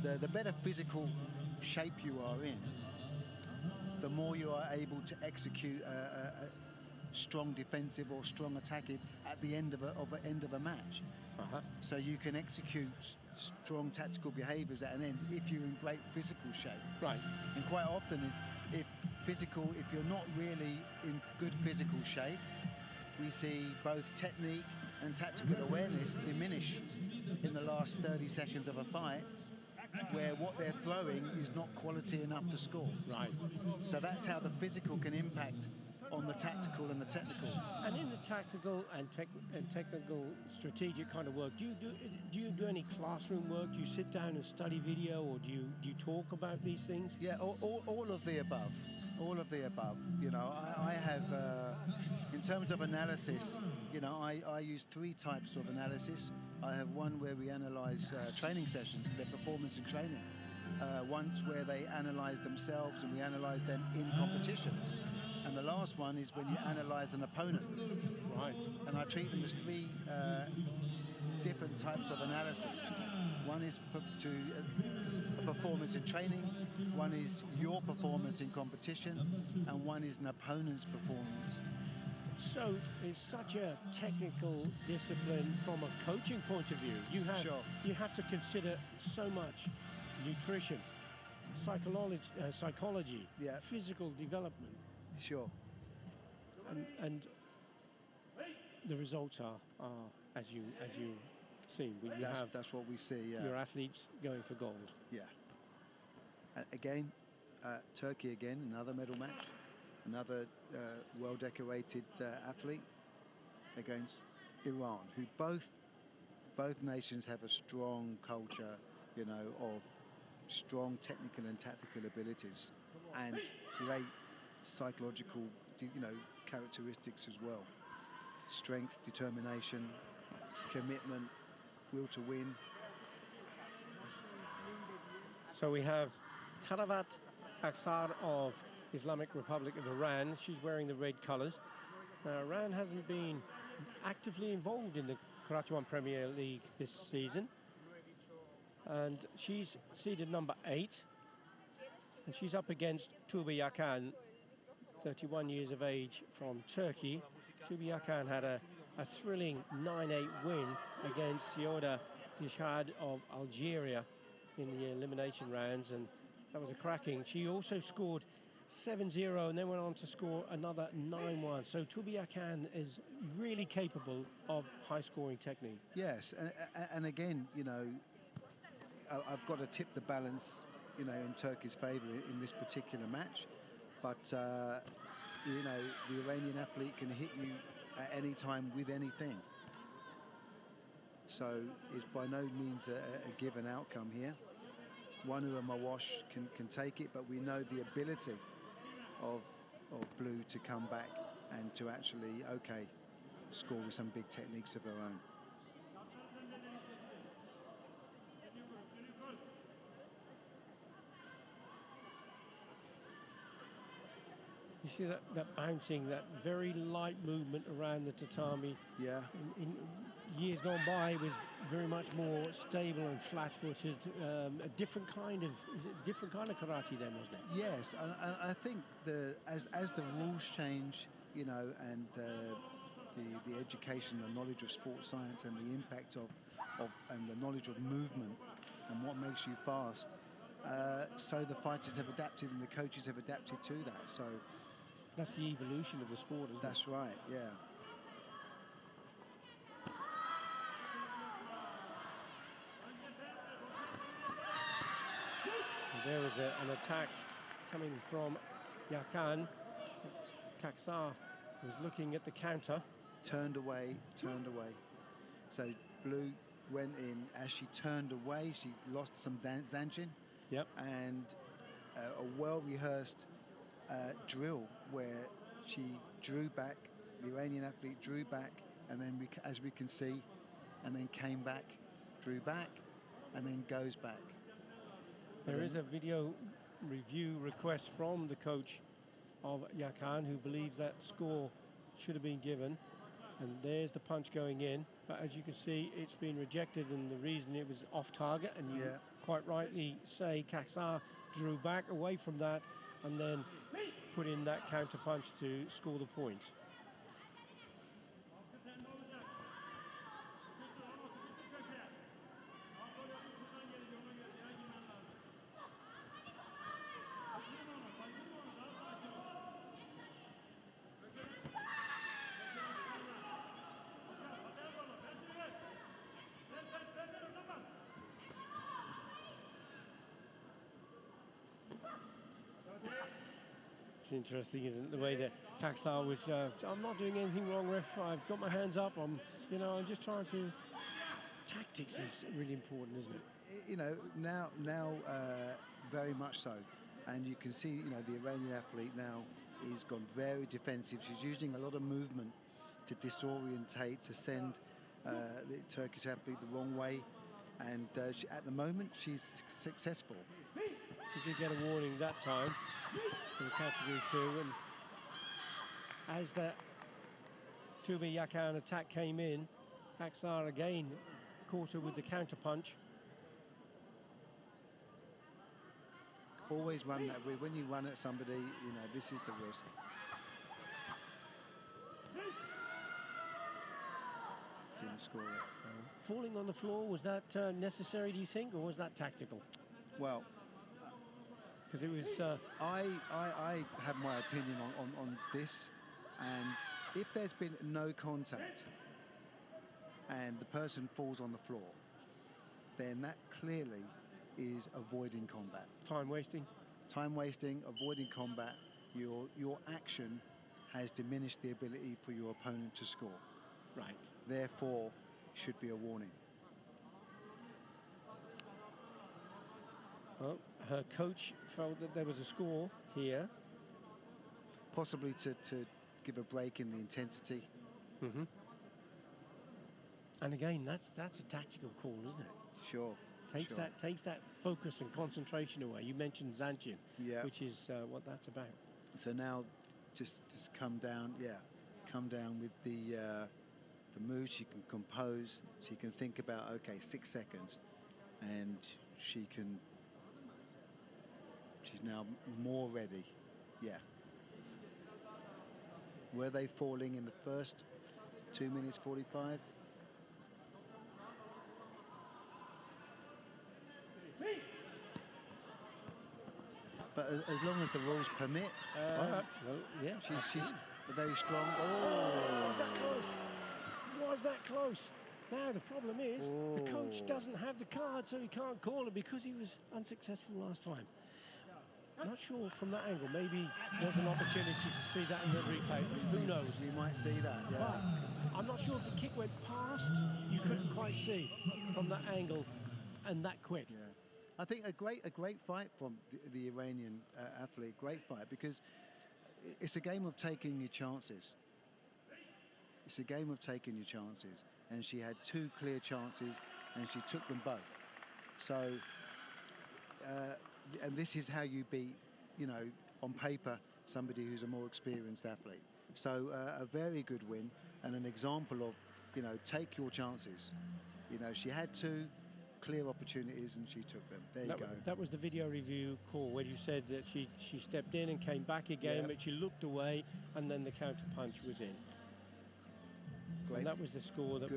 the better physical shape you are in, the more you are able to execute a strong defensive or strong attacking at the end of a match. So you can execute strong tactical behaviours at an end if you're in great physical shape. Right. And quite often, if you're not really in good physical shape, we see both technique and tactical awareness diminish in the last 30 seconds of a fight, where what they're throwing is not quality enough to score. Right. So that's how the physical can impact on the tactical and the technical. And in the tactical and technical strategic kind of work, do you do any classroom work? Do you sit down and study video, or do you talk about these things? Yeah, all of the above. All of the above. You know, I have, in terms of analysis, you know, I use 3 types of analysis. I have one where we analyze training sessions, their performance in training. One's where they analyze themselves and we analyze them in competitions. And the last one is when you analyze an opponent. Right. And I treat them as 3 different types of analysis. One is a performance in training, one is your performance in competition, and one is an opponent's performance. So it's such a technical discipline from a coaching point of view. You have to consider so much: nutrition, psychology, physical development. Sure. And the results are as you see. That's what we see. Yeah. Your athletes going for gold. Yeah. Again, Turkey again, another medal match, another well-decorated athlete against Iran, who both nations have a strong culture, you know, of strong technical and tactical abilities and great psychological, you know, characteristics as well. Strength, determination, commitment, will to win. So we have Taravat Khaksar of Islamic Republic of Iran. She's wearing the red colours. Now, Iran hasn't been actively involved in the Karate One Premier League this season. And she's seeded number 8. And she's up against Tuba Yakan, 31 years of age, from Turkey. Tuba Yakan had a thrilling 9-8 win against Yoda Dishad of Algeria in the elimination rounds, and that was a cracking. She also scored 7-0 and then went on to score another 9-1. So Tuba Yakan is really capable of high-scoring technique. Yes, and again, you know, I've got to tip the balance, you know, in Turkey's favour in this particular match. But, you know, the Iranian athlete can hit you at any time with anything. So it's by no means a given outcome here. Wanu and Mawash can take it, but we know the ability of Blue to come back and to actually, score with some big techniques of her own. You see that bouncing, that very light movement around the tatami. Yeah. In years gone by, it was very much more stable and flat-footed. A different kind of karate then, wasn't it? Yes, and I think as the rules change, you know, and the education, the knowledge of sports science, and the impact of and the knowledge of movement and what makes you fast, so the fighters have adapted and the coaches have adapted to that. So. That's the evolution of the sport, isn't it? That's right, yeah. And there is an attack coming from Yakan. Khaksar was looking at the counter. Turned away. So Blue went in. As she turned away, she lost some zanjin. Yep. And a well-rehearsed drill where she drew back, the Iranian athlete drew back, and then as we can see, and then came back, drew back, and then goes back. There is a video review request from the coach of Yakan, who believes that score should have been given, and there's the punch going in, but as you can see, it's been rejected, and the reason it was off target, and you quite rightly say, Khaksar drew back away from that and then put in that counter punch to score the point. It's interesting, isn't it, the way that Khaksar was, I'm not doing anything wrong, ref, I've got my hands up, I'm just trying to, tactics is really important, isn't it? You know, now very much so. And you can see, the Iranian athlete now is gone very defensive. She's using a lot of movement to disorientate, to send the Turkish athlete the wrong way. And at the moment, she's successful. She did get a warning that time in category 2, and as that Tuba Yakan attack came in, Khaksar again caught her with the counter punch. Always run that way. When you run at somebody, this is the risk. Didn't score it. Falling on the floor, was that necessary, do you think, or was that tactical? Well, because it was... I have my opinion on this, and if there's been no contact and the person falls on the floor, then that clearly is avoiding combat. Time wasting? Time wasting, avoiding combat. Your action has diminished the ability for your opponent to score. Right. Therefore, should be a warning. Well, her coach felt that there was a score here. Possibly to give a break in the intensity. Mm-hmm. And again, that's a tactical call, isn't it? Sure. Takes that focus and concentration away. You mentioned Zanchin, yeah, which is what that's about. So now, just come down. Yeah, come down with the mood. She can compose. She can think about 6 seconds, and she's now more ready. Yeah. Were they falling in the first 2 minutes 45? But as long as the rules permit, well, yeah, she's very strong. Oh, was that close? Was that close? Now the problem is the coach doesn't have the card, so he can't call it because he was unsuccessful last time. Not sure from that angle. Maybe there's an opportunity to see that in the replay. Who knows? You might see that. Yeah. But I'm not sure if the kick went past. You couldn't quite see from that angle and that quick. Yeah. I think a great fight from the Iranian athlete. Great fight, because it's a game of taking your chances. It's a game of taking your chances, and she had 2 clear chances, and she took them both. So, and this is how you beat, on paper, somebody who's a more experienced athlete. So a very good win, and an example of, take your chances. She had 2 clear opportunities and she took them. There you go. That was the video review call where you said that she stepped in and came back again, but she looked away, and then the counter punch was in. Great. And that was the score that